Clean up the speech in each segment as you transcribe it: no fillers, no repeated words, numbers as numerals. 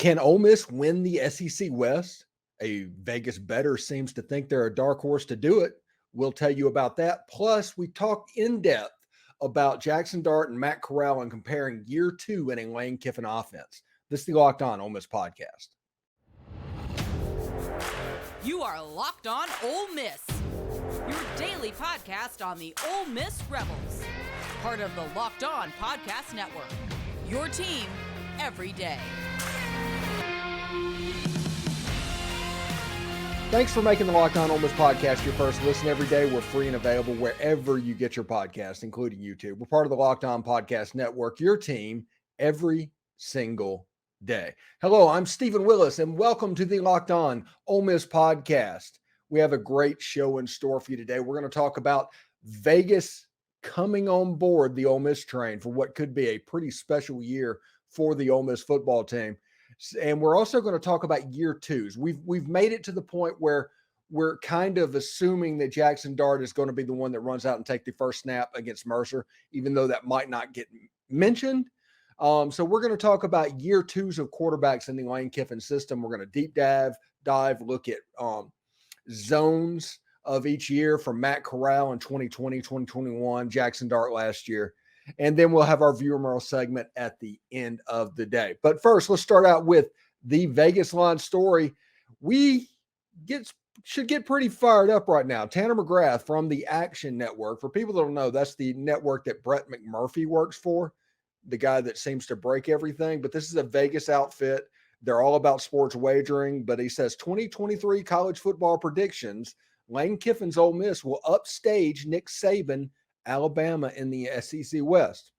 Can Ole Miss win the SEC West? A Vegas bettor seems to think they're a dark horse to do it. We'll tell you about that. Plus, we talk in depth about Jaxson Dart and Matt Corral and comparing year 2 in a Lane Kiffin offense. This is the Locked On Ole Miss podcast. You are Locked On Ole Miss, your daily podcast on the Ole Miss Rebels, part of the Locked On Podcast Network, your team every day. Thanks for making the Locked On Ole Miss podcast your first listen every day. We're free and available wherever you get your podcast, including YouTube. We're part of the Locked On Podcast Network, your team every single day. Hello, I'm Stephen Willis, and welcome to the Locked On Ole Miss podcast. We have a great show in store for you today. We're going to talk about Vegas coming on board the Ole Miss train for what could be a pretty special year for the Ole Miss football team. And we're also going to talk about year 2s. We've made it to the point where we're kind of assuming that Jaxson Dart is going to be the one that runs out and take the first snap against Mercer, even though that might not get mentioned. So we're going to talk about year 2s of quarterbacks in the Lane Kiffin system. We're going to deep dive, look at zones of each year from Matt Corral in 2020, 2021, Jaxson Dart last year. And then we'll have our viewer mail segment at the end of the day. But first, let's start out with the Vegas line story. We should get pretty fired up right now. Tanner McGrath from the Action Network. For people that don't know, that's the network that Brett McMurphy works for, the guy that seems to break everything. But this is a Vegas outfit. They're all about sports wagering. But he says 2023 college football predictions, Lane Kiffin's Ole Miss will upstage Nick Saban, Alabama in the SEC West.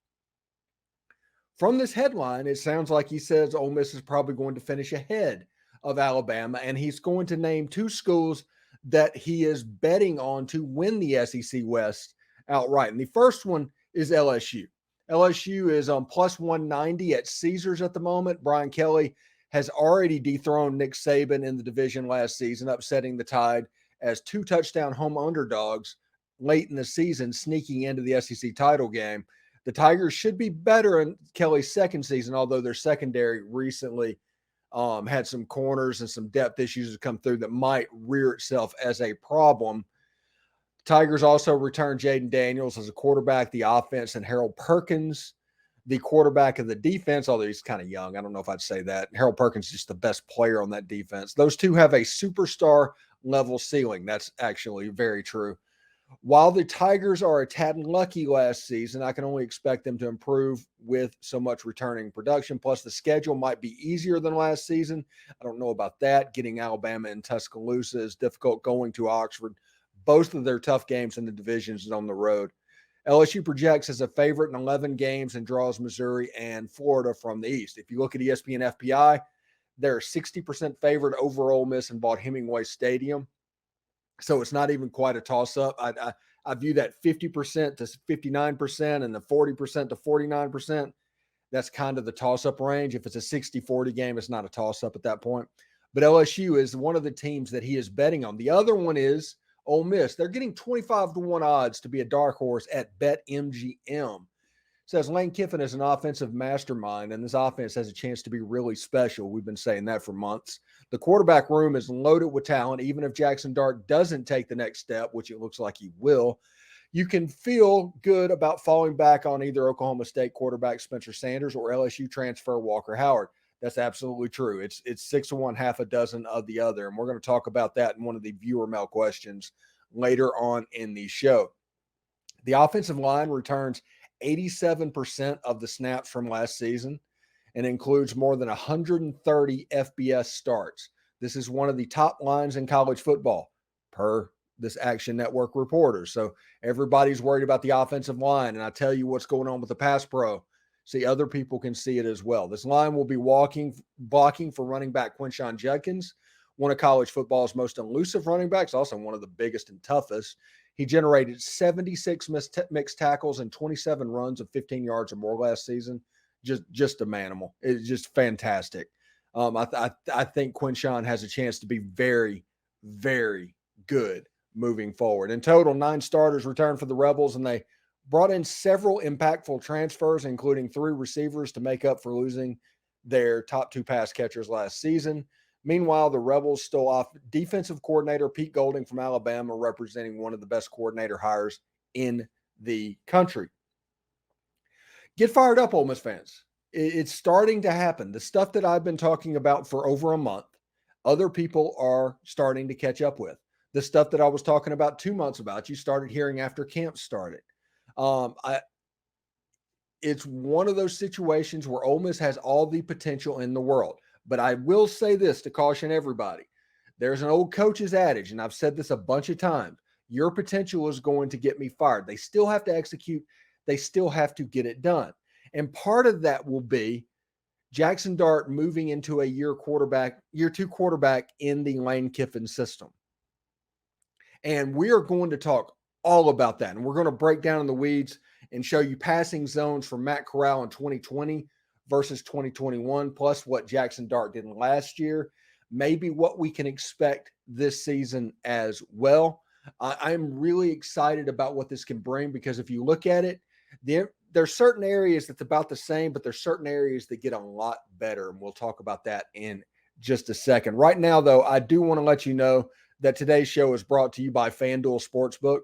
From this headline, it sounds like he says Ole Miss is probably going to finish ahead of Alabama, and he's going to name 2 schools that he is betting on to win the SEC West outright. And the first one is LSU. LSU is on plus 190 at Caesars at the moment. Brian Kelly has already dethroned Nick Saban in the division last season, upsetting the Tide as 2 touchdown home underdogs late in the season, sneaking into the SEC title game. The Tigers should be better in Kelly's second season, although their secondary recently had some corners and some depth issues that come through that might rear itself as a problem. Tigers also returned Jaden Daniels as a quarterback, the offense, and Harold Perkins, the quarterback of the defense, although he's kind of young. I don't know if I'd say that. Harold Perkins is just the best player on that defense. Those 2 have a superstar level ceiling. That's actually very true. While the Tigers are a tad lucky last season, I can only expect them to improve with so much returning production. Plus, the schedule might be easier than last season. I don't know about that. Getting Alabama and Tuscaloosa is difficult. Going to Oxford, both of their tough games in the divisions is on the road. LSU projects as a favorite in 11 games and draws Missouri and Florida from the East. If you look at ESPN FPI, they're 60% favored over Ole Miss in Vaught-Hemingway Stadium. So it's not even quite a toss-up. I view that 50% to 59% and the 40% to 49%. That's kind of the toss-up range. If it's a 60-40 game, it's not a toss-up at that point. But LSU is one of the teams that he is betting on. The other one is Ole Miss. They're getting 25-1 odds to be a dark horse at BetMGM. Says Lane Kiffin is an offensive mastermind, and this offense has a chance to be really special. We've been saying that for months. The quarterback room is loaded with talent. Even if Jaxson Dart doesn't take the next step, which it looks like he will, you can feel good about falling back on either Oklahoma State quarterback Spencer Sanders or LSU transfer Walker Howard. That's absolutely true. It's 6 of one, half a dozen of the other, and we're going to talk about that in one of the viewer mail questions later on in the show. The offensive line returns 87% of the snaps from last season and includes more than 130 FBS starts. This is one of the top lines in college football per this Action Network reporter. So everybody's worried about the offensive line, and I tell you what's going on with the pass pro. See, other people can see it as well. This line will be blocking for running back Quinshon Judkins, one of college football's most elusive running backs, also one of the biggest and toughest. He generated 76 mixed tackles and 27 runs of 15 yards or more last season. Just a manimal. It's just fantastic. I think Quinshon has a chance to be very, very good moving forward. In total, 9 starters returned for the Rebels, and they brought in several impactful transfers, including 3 receivers to make up for losing their top 2 pass catchers last season. Meanwhile, the Rebels stole off defensive coordinator Pete Golding from Alabama, representing one of the best coordinator hires in the country. Get fired up, Ole Miss fans. It's starting to happen. The stuff that I've been talking about for over a month, other people are starting to catch up with. The stuff that I was talking about 2 months about, you started hearing after camp started. It's one of those situations where Ole Miss has all the potential in the world. But I will say this to caution everybody. There's an old coach's adage, and I've said this a bunch of times. Your potential is going to get me fired. They still have to execute. They still have to get it done. And part of that will be Jaxson Dart moving into a year 2 quarterback in the Lane Kiffin system. And we are going to talk all about that. And we're going to break down in the weeds and show you passing zones from Matt Corral in 2020 versus 2021, plus what Jaxson Dart did last year, maybe what we can expect this season as well. I'm really excited about what this can bring, because if you look at it, there's certain areas that's about the same, but there's certain areas that get a lot better. And we'll talk about that in just a second. Right now, though, I do want to let you know that today's show is brought to you by FanDuel Sportsbook.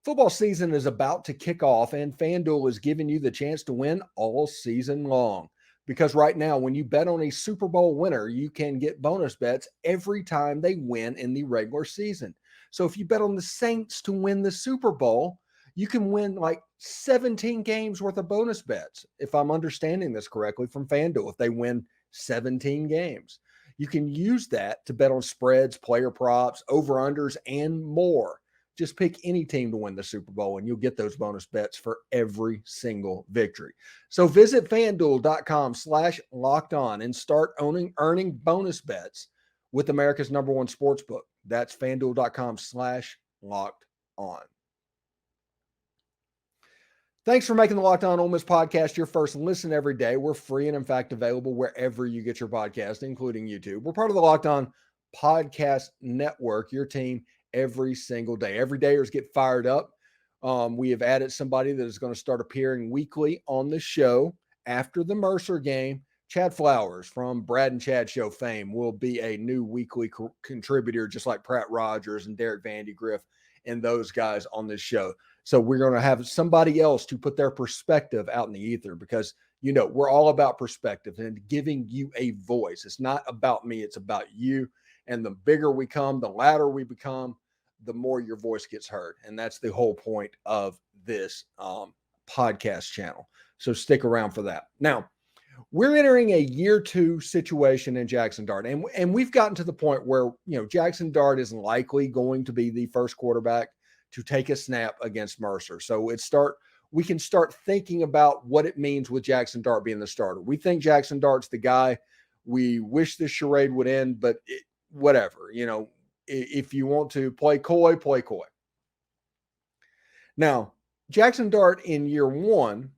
Football season is about to kick off, and FanDuel is giving you the chance to win all season long. Because right now, when you bet on a Super Bowl winner, you can get bonus bets every time they win in the regular season. So if you bet on the Saints to win the Super Bowl, you can win like 17 games worth of bonus bets, if I'm understanding this correctly, from FanDuel, if they win 17 games. You can use that to bet on spreads, player props, over-unders, and more. Just pick any team to win the Super Bowl, and you'll get those bonus bets for every single victory. So visit FanDuel.com/lockedon and start earning bonus bets with America's #1 sportsbook. That's FanDuel.com/lockedon. Thanks for making the Locked On Ole Miss podcast your first listen every day. We're free and, in fact, available wherever you get your podcast, including YouTube. We're part of the Locked On Podcast Network, your team every single day. Everydayers get fired up. We have added somebody that is going to start appearing weekly on the show after the Mercer game. Chad Flowers from Brad and Chad Show fame will be a new weekly contributor, just like Pratt Rogers and Derek Vandegrift and those guys on this show. So we're going to have somebody else to put their perspective out in the ether, because, you know, we're all about perspective and giving you a voice. It's not about me. It's about you. And the bigger we come, the louder we become, the more your voice gets heard. And that's the whole point of this podcast channel. So stick around for that. Now, we're entering a year 2 situation in Jaxson Dart. And we've gotten to the point where, you know, Jaxson Dart is likely going to be the first quarterback to take a snap against Mercer. So we can start thinking about what it means with Jaxson Dart being the starter. We think Jaxson Dart's the guy. We wish this charade would end, but whatever, you know, if you want to play coy, play coy. Now, Jaxson Dart in year 1,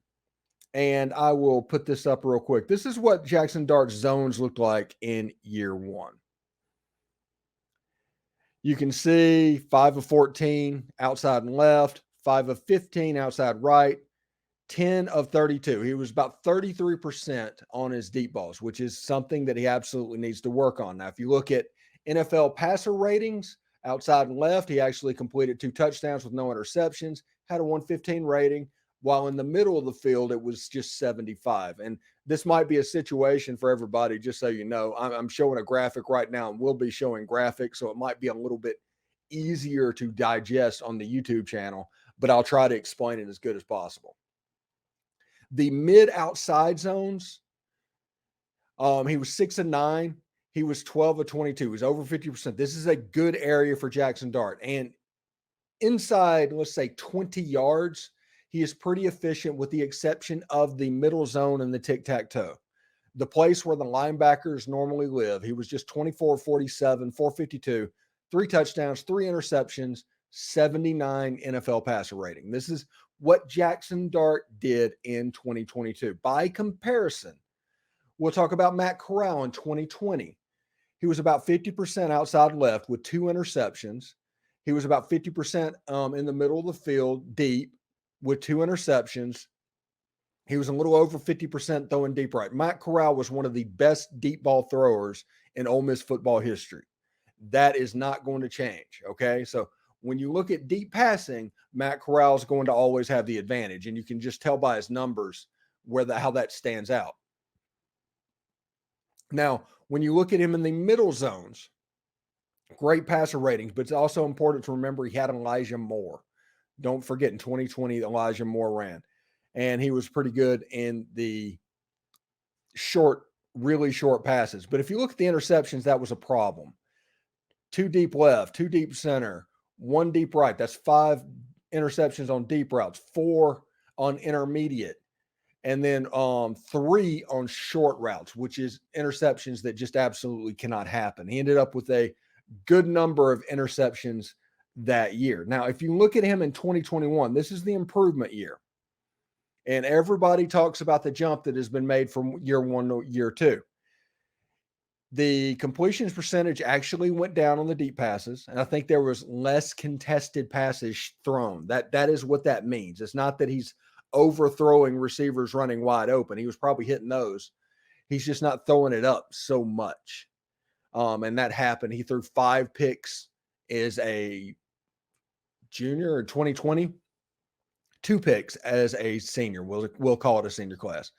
and I will put this up real quick. This is what Jaxson Dart's zones looked like in year 1. You can see 5 of 14 outside and left, 5 of 15 outside right, 10 of 32. He was about 33% on his deep balls, which is something that he absolutely needs to work on. Now, if you look at NFL passer ratings, outside and left, he actually completed 2 touchdowns with no interceptions, had a 115 rating, while in the middle of the field, it was just 75. And this might be a situation for everybody, just so you know. I'm showing a graphic right now, and we'll be showing graphics, so it might be a little bit easier to digest on the YouTube channel, but I'll try to explain it as good as possible. The mid-outside zones, he was 6 of 9. He was 12 of 22. He was over 50%. This is a good area for Jaxson Dart. And inside, let's say 20 yards, he is pretty efficient, with the exception of the middle zone and the tic-tac-toe, the place where the linebackers normally live. He was just 24, 47, 452, 3 touchdowns, 3 interceptions, 79 NFL passer rating. This is what Jaxson Dart did in 2022. By comparison, we'll talk about Matt Corral in 2020. He was about 50% outside left with 2 interceptions. He was about 50% in the middle of the field deep with 2 interceptions, He was a little over 50% throwing deep right. Matt Corral was one of the best deep ball throwers in Ole Miss football history. That is not going to change, okay? So when you look at deep passing, Matt Corral is going to always have the advantage, and you can just tell by his numbers how that stands out. Now, when you look at him in the middle zones, great passer ratings, but it's also important to remember he had Elijah Moore. Don't forget, in 2020, Elijah Moore ran, and he was pretty good in the really short passes. But if you look at the interceptions, that was a problem. 2 deep left, 2 deep center, 1 deep right. That's 5 interceptions on deep routes, 4 on intermediate, and then 3 on short routes, which is interceptions that just absolutely cannot happen. He ended up with a good number of interceptions that year. Now, if you look at him in 2021, this is the improvement year. And everybody talks about the jump that has been made from year 1 to year 2. The completions percentage actually went down on the deep passes, and I think there was less contested passes thrown. That is what that means. It's not that he's overthrowing receivers running wide open. He was probably hitting those. He's just not throwing it up so much. And that happened. He threw 5 picks as a junior in 2020, 2 picks as a senior. We'll call it a senior class.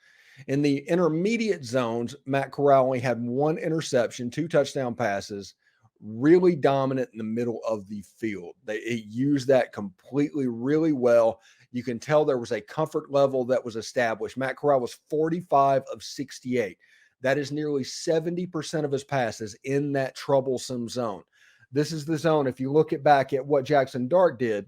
In the intermediate zones, Matt Corral only had 1 interception, 2 touchdown passes, really dominant in the middle of the field. They used that completely really well. You can tell there was a comfort level that was established. Matt Corral was 45 of 68. That is nearly 70% of his passes in that troublesome zone. This is the zone. If you look back at what Jaxson Dart did,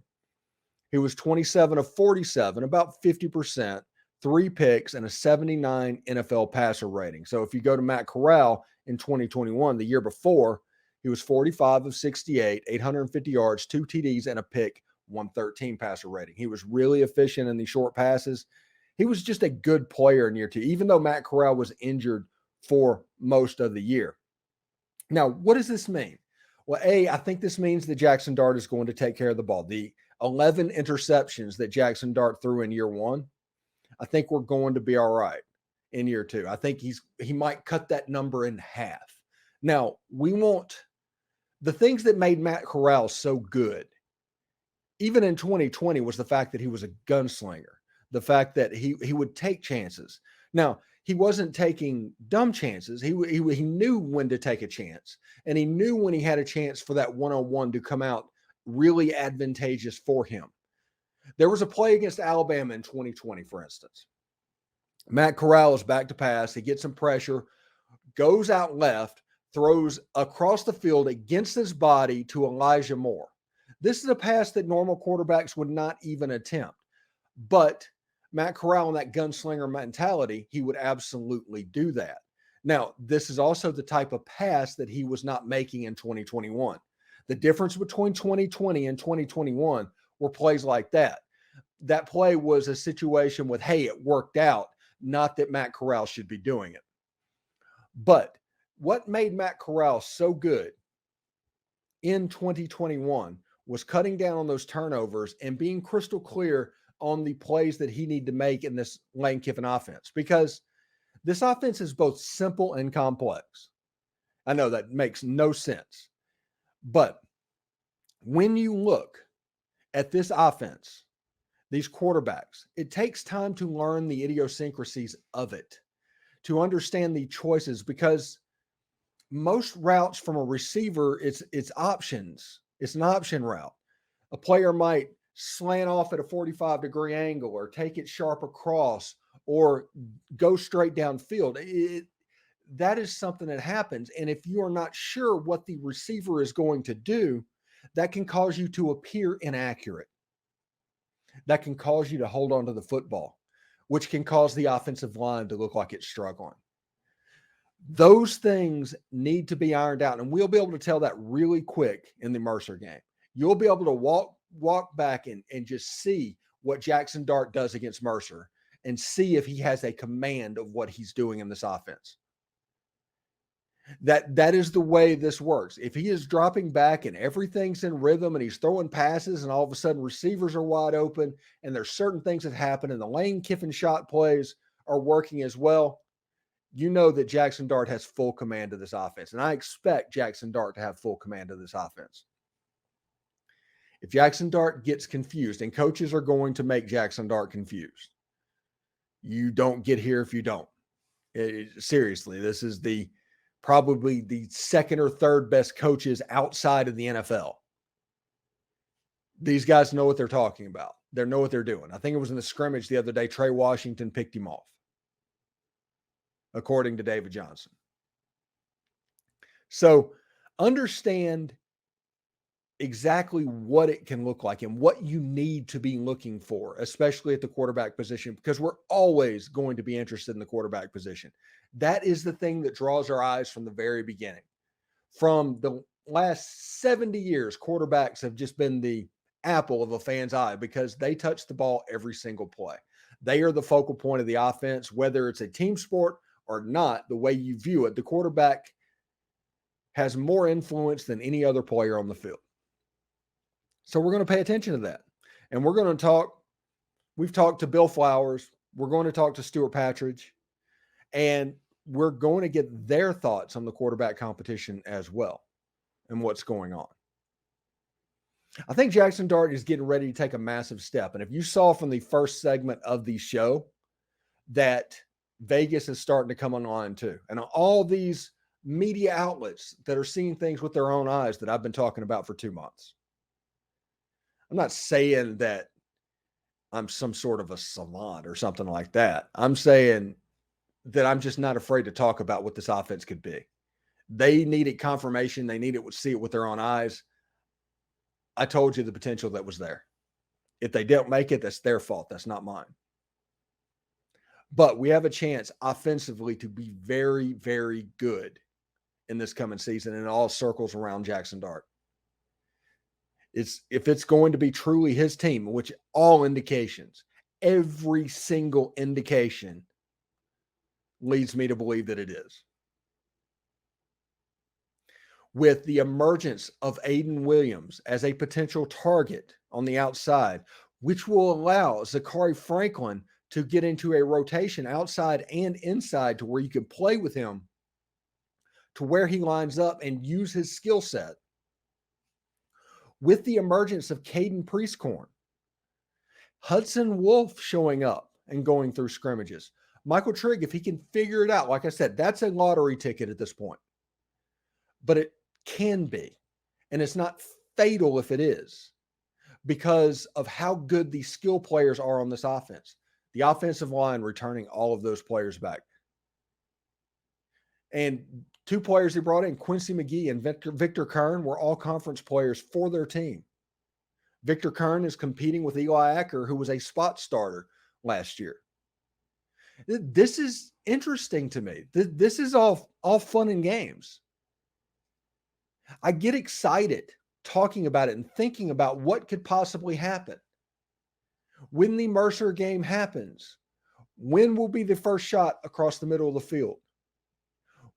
he was 27 of 47, about 50%, 3 picks, and a 79 NFL passer rating. So if you go to Matt Corral in 2021, the year before, he was 45 of 68, 850 yards, 2 TDs, and a pick, 113 passer rating. He was really efficient in the short passes. He was just a good player in year 2, even though Matt Corral was injured for most of the year. Now, what does this mean? Well, I think this means that Jaxson Dart is going to take care of the ball. The 11 interceptions that Jaxson Dart threw in year 1, I think we're going to be all right in year 2. I think he might cut that number in half. Now, the things that made Matt Corral so good, even in 2020, was the fact that he was a gunslinger, the fact that he would take chances. Now, he wasn't taking dumb chances. He knew when to take a chance, and he knew when he had a chance for that one-on-one to come out really advantageous for him. There was a play against Alabama in 2020, for instance. Matt Corral is back to pass. He gets some pressure, goes out left, throws across the field against his body to Elijah Moore. This is a pass that normal quarterbacks would not even attempt. But Matt Corral, in that gunslinger mentality, he would absolutely do that. Now, this is also the type of pass that he was not making in 2021. The difference between 2020 and 2021 were plays like that. That play was a situation with, hey, it worked out, not that Matt Corral should be doing it. But what made Matt Corral so good in 2021 was cutting down on those turnovers and being crystal clear on the plays that he needed to make in this Lane Kiffin offense, because this offense is both simple and complex. I know that makes no sense, but when you look at this offense, these quarterbacks, it takes time to learn the idiosyncrasies of it, to understand the choices, because most routes from a receiver, it's options. It's an option route. A player might slant off at a 45-degree angle, or take it sharp across, or go straight downfield. That is something that happens. And if you are not sure what the receiver is going to do, that can cause you to appear inaccurate. That can cause you to hold on to the football, which can cause the offensive line to look like it's struggling. Those things need to be ironed out, and we'll be able to tell that really quick in the Mercer game. You'll be able to walk back and just see what Jaxson Dart does against Mercer and see if he has a command of what he's doing in this offense. That is the way this works. If he is dropping back and everything's in rhythm and he's throwing passes and all of a sudden receivers are wide open and there's certain things that happen and the Lane Kiffin shot plays are working as well, you know that Jaxson Dart has full command of this offense. And I expect Jaxson Dart to have full command of this offense. If Jaxson Dart gets confused, and coaches are going to make Jaxson Dart confused, you don't get here if you don't. Seriously, this is probably the second or third best coaches outside of the NFL. These guys know what they're talking about. They know what they're doing. I think it was in the scrimmage the other day, Trey Washington picked him off, according to David Johnson. So understand exactly what it can look like and what you need to be looking for, especially at the quarterback position, because we're always going to be interested in the quarterback position. That is the thing that draws our eyes from the very beginning. From the last 70 years, quarterbacks have just been the apple of a fan's eye because they touch the ball every single play. They are the focal point of the offense, whether it's a team sport or not. The way you view it, the quarterback has more influence than any other player on the field. So we're going to pay attention to that. And we're going to talk. We've talked to Bill Flowers. We're going to talk to Stuart Patridge. And we're going to get their thoughts on the quarterback competition as well and what's going on. I think Jaxson Dart is getting ready to take a massive step. And if you saw from the first segment of the show that Vegas is starting to come online too. And all these media outlets that are seeing things with their own eyes that I've been talking about for 2 months. I'm not saying that I'm some sort of a savant or something like that. I'm saying that I'm just not afraid to talk about what this offense could be. They needed confirmation. They needed to see it with their own eyes. I told you the potential that was there. If they didn't make it, that's their fault. That's not mine. But we have a chance offensively to be very, very good in this coming season, and it all circles around Jaxson Dart. If it's going to be truly his team, which all indications, every single indication leads me to believe that it is. With the emergence of Aiden Williams as a potential target on the outside, which will allow Zachary Franklin to get into a rotation outside and inside to where you can play with him to where he lines up and use his skill set. With the emergence of Caden Priestcorn, Hudson Wolf showing up and going through scrimmages, Michael Trigg, if he can figure it out, like I said, that's a lottery ticket at this point. But it can be, and it's not fatal if it is, because of how good these skill players are on this offense. The offensive line returning all of those players back. And two players they brought in, Quincy McGee and Victor Kern, were all conference players for their team. Victor Kern is competing with Eli Acker, who was a spot starter last year. This is interesting to me. This is all fun and games. I get excited talking about it and thinking about what could possibly happen. When the Mercer game happens, when will be the first shot across the middle of the field?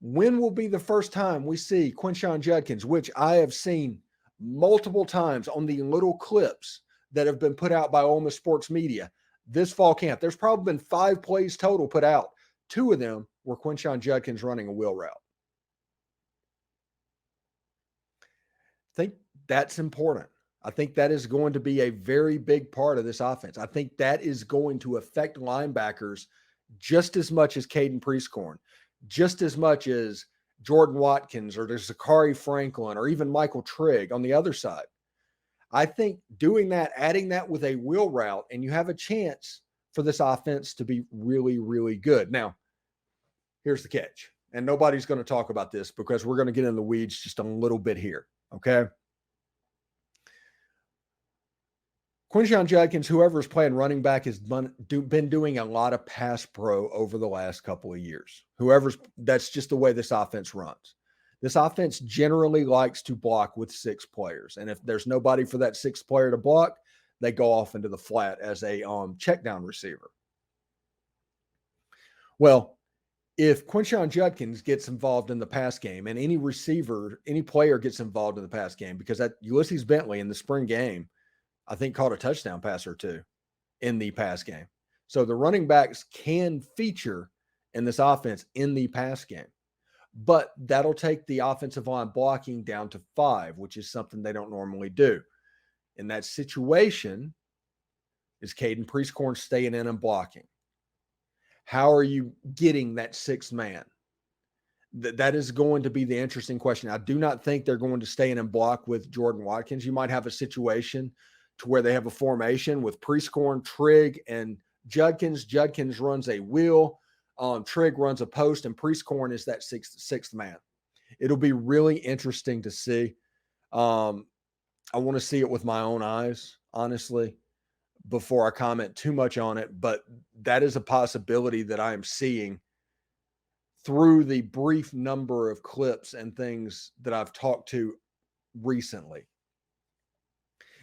When will be the first time we see Quinshon Judkins, which I have seen multiple times on the little clips that have been put out by Ole Miss Sports Media this fall camp? There's probably been 5 plays total put out. 2 of them were Quinshon Judkins running a wheel route. I think that's important. I think that is going to be a very big part of this offense. I think that is going to affect linebackers just as much as Caden Priestcorn, just as much as Jordan Watkins or Zachary Franklin or even Michael Trigg on the other side. I think doing that, adding that with a wheel route, and you have a chance for this offense to be really, really good. Now, here's the catch, and nobody's going to talk about this because we're going to get in the weeds just a little bit here, okay? Quinshon Judkins, whoever's playing running back, has been doing a lot of pass pro over the last couple of years. That's just the way this offense runs. This offense generally likes to block with 6 players. And if there's nobody for that 6th player to block, they go off into the flat as a check down receiver. Well, if Quinshon Judkins gets involved in the pass game and any receiver, any player gets involved in the pass game, because that Ulysses Bentley in the spring game, I think caught a touchdown pass or two in the pass game. So the running backs can feature in this offense in the pass game, but that'll take the offensive line blocking down to 5, which is something they don't normally do. In that situation, is Caden Priestcorn staying in and blocking? How are you getting that 6th man? That is going to be the interesting question. I do not think they're going to stay in and block with Jordan Watkins. You might have a situation to where they have a formation with Priestcorn, Trigg, and Judkins. Judkins runs a wheel. Trigg runs a post, and Priestcorn is that sixth man. It'll be really interesting to see. I want to see it with my own eyes, honestly, before I comment too much on it. But that is a possibility that I am seeing through the brief number of clips and things that I've talked to recently.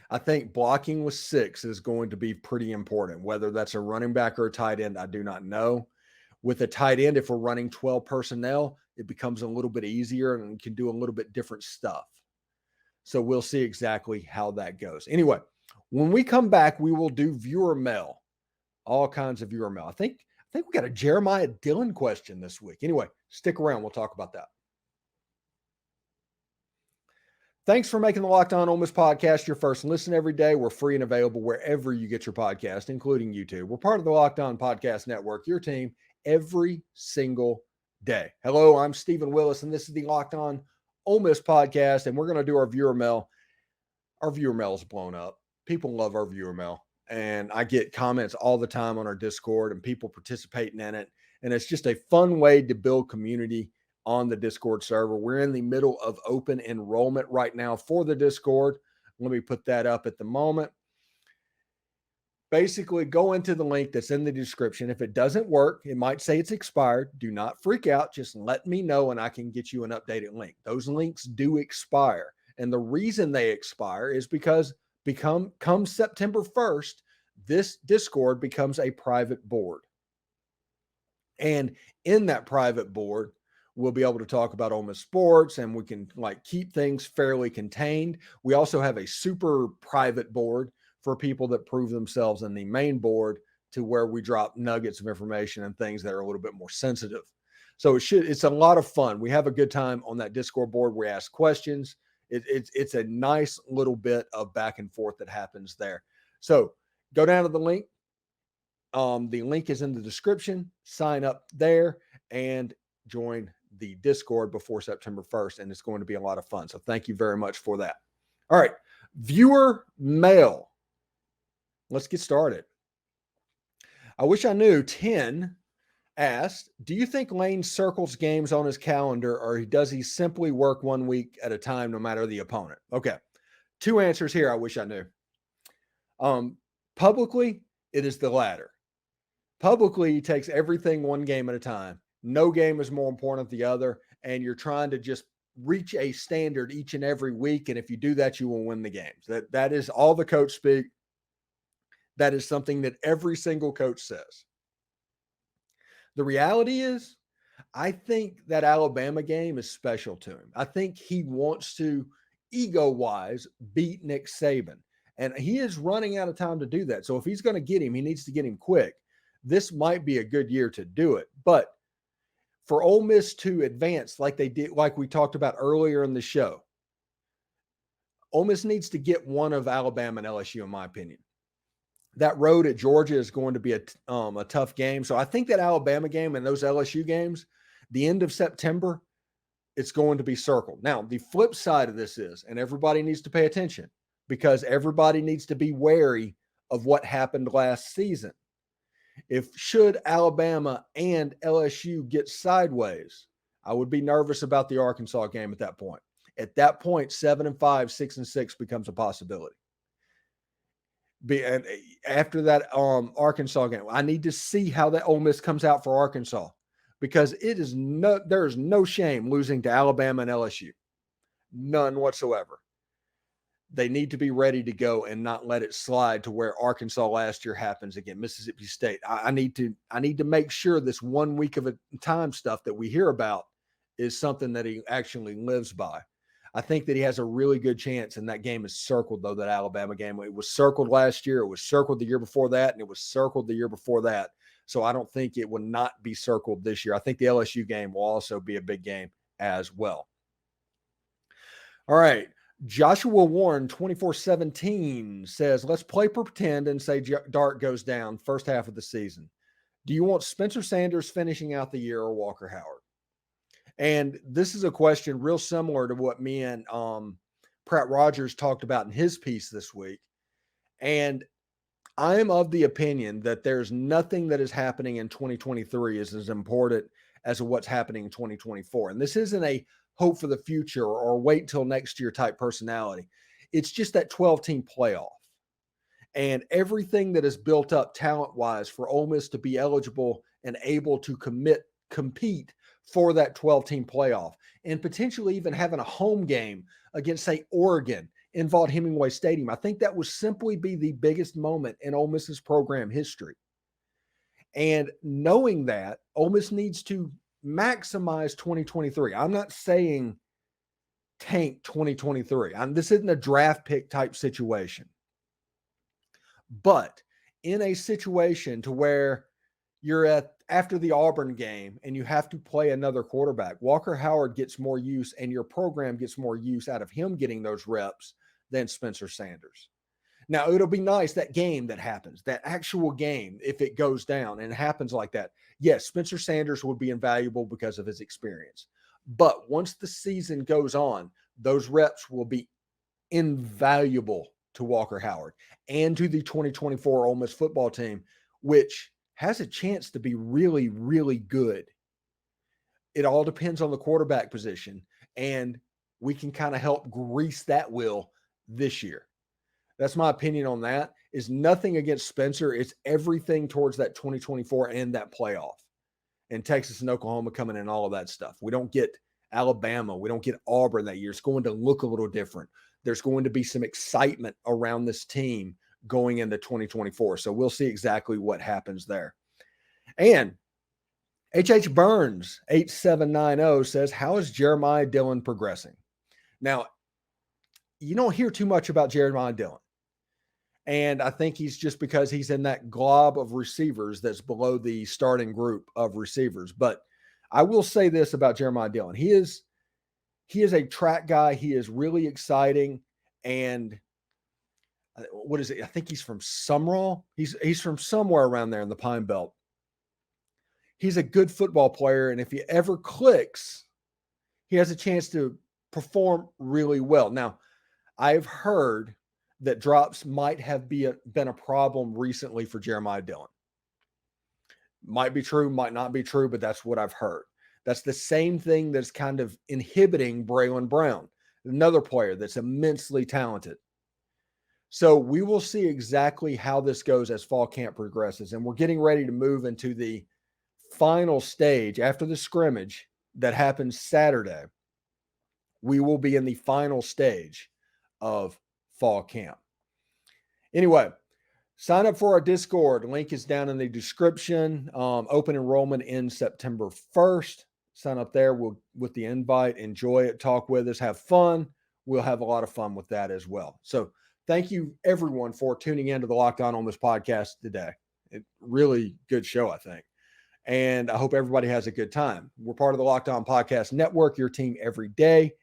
I think blocking with 6 is going to be pretty important. Whether that's a running back or a tight end, I do not know. With a tight end, if we're running 12 personnel, it becomes a little bit easier and can do a little bit different stuff. So we'll see exactly how that goes. Anyway, when we come back, we will do viewer mail, all kinds of viewer mail. I think we got a Jeremiah Dillon question this week. Anyway, stick around. We'll talk about that. Thanks for making the Locked On Ole Miss podcast your first listen every day. We're free and available wherever you get your podcast, including YouTube. We're part of the Locked On Podcast Network, your team every single day. Hello, I'm Stephen Willis, and this is the Locked On Ole Miss podcast, and we're going to do our viewer mail. Our viewer mail is blown up. People love our viewer mail, and I get comments all the time on our Discord and people participating in it, and it's just a fun way to build community on the Discord server. We're in the middle of open enrollment right now for the Discord. Let me put that up at the moment. Basically, go into the link that's in the description. If it doesn't work, it might say it's expired. Do not freak out. Just let me know and I can get you an updated link. Those links do expire. And the reason they expire is because come September 1st, this Discord becomes a private board. And in that private board, we'll be able to talk about Ole Miss sports, and we can keep things fairly contained. We also have a super private board for people that prove themselves in the main board, to where we drop nuggets of information and things that are a little bit more sensitive. So it's a lot of fun. We have a good time on that Discord board. We ask questions. It's a nice little bit of back and forth that happens there. So go down to the link. The link is in the description. Sign up there and join the Discord before September 1st, and it's going to be a lot of fun. So thank you very much for that. All right, viewer mail. Let's get started. I wish I knew. 10 asked, do you think Lane circles games on his calendar, or does he simply work 1 week at a time no matter the opponent? Okay, 2 answers here. I wish I knew. Publicly, it is the latter. Publicly, he takes everything 1 game at a time. No game is more important than the other, and you're trying to just reach a standard each and every week, and if you do that, you will win the games. That is all the coach speak. That is something that every single coach says. The reality is, I think that Alabama game is special to him. I think he wants to, ego-wise, beat Nick Saban, and he is running out of time to do that. So if he's going to get him, he needs to get him quick. This might be a good year to do it, but for Ole Miss to advance like they did, like we talked about earlier in the show, Ole Miss needs to get one of Alabama and LSU, in my opinion. That road at Georgia is going to be a tough game. So I think that Alabama game and those LSU games, the end of September, it's going to be circled. Now, the flip side of this is, and everybody needs to pay attention, because everybody needs to be wary of what happened last season. Should Alabama and LSU get sideways, I would be nervous about the Arkansas game at that point. At that point, 7-5, 6-6 becomes a possibility. And after that Arkansas game, I need to see how that Ole Miss comes out for Arkansas, because there is no shame losing to Alabama and LSU. None whatsoever. They need to be ready to go and not let it slide to where Arkansas last year happens again. Mississippi State. I need to make sure this 1 week of a time stuff that we hear about is something that he actually lives by. I think that he has a really good chance, and that game is circled, though, that Alabama game. It was circled last year. It was circled the year before that, and it was circled the year before that. So I don't think it will not be circled this year. I think the LSU game will also be a big game as well. All right. Joshua Warren, 24-17, says, let's play pretend and say Dart goes down first half of the season. Do you want Spencer Sanders finishing out the year or Walker Howard? And this is a question real similar to what me and Pratt Rogers talked about in his piece this week. And I am of the opinion that there's nothing that is happening in 2023 is as important as what's happening in 2024. And this isn't a hope for the future or wait till next year type personality. It's just that 12-team playoff and everything that is built up talent-wise for Ole Miss to be eligible and able to compete for that 12-team playoff and potentially even having a home game against, say, Oregon in Vaught-Hemingway Stadium. I think that would simply be the biggest moment in Ole Miss's program history. And knowing that, Ole Miss needs to maximize 2023. I'm not saying tank 2023. This isn't a draft pick type situation. But in a situation to where you're after the Auburn game and you have to play another quarterback, Walker Howard gets more use and your program gets more use out of him getting those reps than Spencer Sanders. Now, it'll be nice, that game that happens, that actual game, if it goes down and it happens like that. Yes, Spencer Sanders would be invaluable because of his experience. But once the season goes on, those reps will be invaluable to Walker Howard and to the 2024 Ole Miss football team, which has a chance to be really, really good. It all depends on the quarterback position, and we can kind of help grease that wheel this year. That's my opinion on that. Is nothing against Spencer. It's everything towards that 2024 and that playoff. And Texas and Oklahoma coming in, all of that stuff. We don't get Alabama. We don't get Auburn that year. It's going to look a little different. There's going to be some excitement around this team going into 2024. So we'll see exactly what happens there. And H.H. Burns, 8790, says, how is Jeremiah Dillon progressing? Now, you don't hear too much about Jeremiah Dillon. And I think he's just because he's in that glob of receivers that's below the starting group of receivers. But I will say this about Jeremiah Dillon. He is a track guy. He is really exciting. And what is it? I think he's from Sumrall. He's from somewhere around there in the Pine Belt. He's a good football player. And if he ever clicks, he has a chance to perform really well. Now, I've heard that drops might have been a problem recently for Jeremiah Dillon. Might be true, might not be true, but that's what I've heard. That's the same thing that's kind of inhibiting Braylon Brown, another player that's immensely talented. So we will see exactly how this goes as fall camp progresses. And we're getting ready to move into the final stage after the scrimmage that happens Saturday. We will be in the final stage of fall camp. Anyway, sign up for our Discord. Link is down in the description. Open enrollment ends September 1st. Sign up there with the invite. Enjoy it. Talk with us. Have fun. We'll have a lot of fun with that as well. So thank you, everyone, for tuning into the Locked On Ole Miss podcast today. Really good show, I think. And I hope everybody has a good time. We're part of the Locked On Podcast Network, your team every day.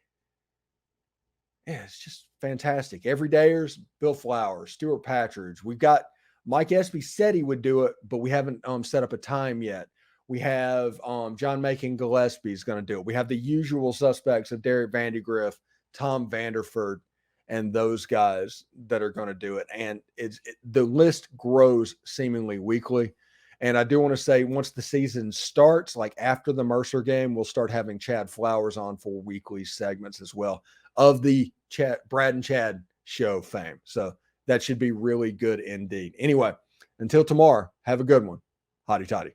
Yeah, it's just fantastic. Everydayers, Bill Flowers, Stuart Patridge. We've got Mike Espy said he would do it, but we haven't set up a time yet. We have John Macon Gillespie is going to do it. We have the usual suspects of Derek Vandegrift, Tom Vanderford, and those guys that are going to do it. And the list grows seemingly weekly. And I do want to say, once the season starts, like after the Mercer game, we'll start having Chad Flowers on for weekly segments as well of the Brad and Chad show fame. So that should be really good indeed. Anyway, until tomorrow, have a good one. Hotty toddy.